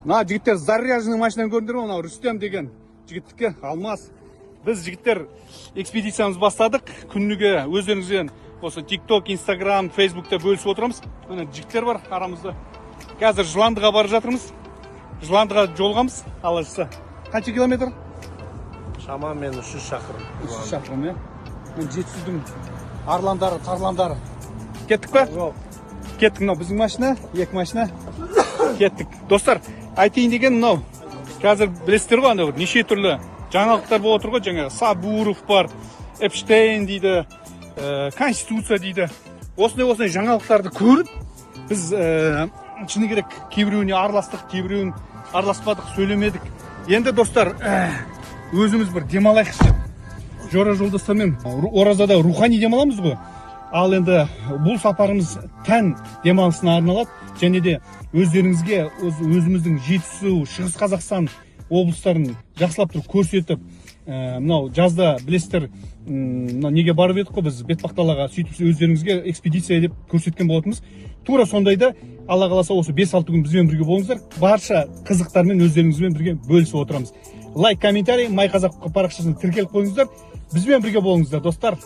Мына жігіттер заряженный машинаны көрдіңдер ме? Мынау Рүстем деген жігіттікі, Алмас. Біз жігіттер экспедициямыз бастадық. Күніге өздеріңізбен осы TikTok, Instagram, Facebook'та бөлісіп отырамыз. Мына жігіттер бар арамызда. Қазір Жыландыға барып жатырмыз. Жыландыға жолғамыз. Алашса. Қанша километр? Шамамен 300 шақырым. 300 шақырым, иә. Мен жетісудің арландары, тарландары. Кеттік па? Жоқ. Кеттік, мынау біздің машина, екі машина. Кеттік. Достар, айтайын деген мынау. Қазір білесіздер ғой, анда бір неше түрлі жаңалықтар болып отыр ғой, жаңағы Сабуров бар, Эпштейн дейді, Конституция дейді. Осындай жаңалықтарды көріп, біз шыны керек кейбіреуіне араластық, кейбіреуін араласпадық, сөйлемедік. Енді достар, өзіміз бір демалайықшы. Жора жолдастармен оразада рухани демаламыз ғой. Ал енді бұл сапарымыз тән демалысына арналады. Және де өздеріңізге өзіміздің Жетісу, Шығыс Қазақстан облыстарын жақсылап тұрып көрсетіп, мынау жазда білесіздер, неге барып едік қой біз Бетпақдалаға, сөйтіп өздеріңізге экспедиция деп көрсеткен болатынбыз. Тура сондайда Алла қаласа осы 5-6 күн бізбен бірге болыңыздар. Барша қызықтармен өздеріңізбен бірге бөлісіп отырамыз. Лайк, комментарий, Май Қазақ парақшасына тіркеліп қойыңыздар. Бізбен бірге болыңыздар, достар.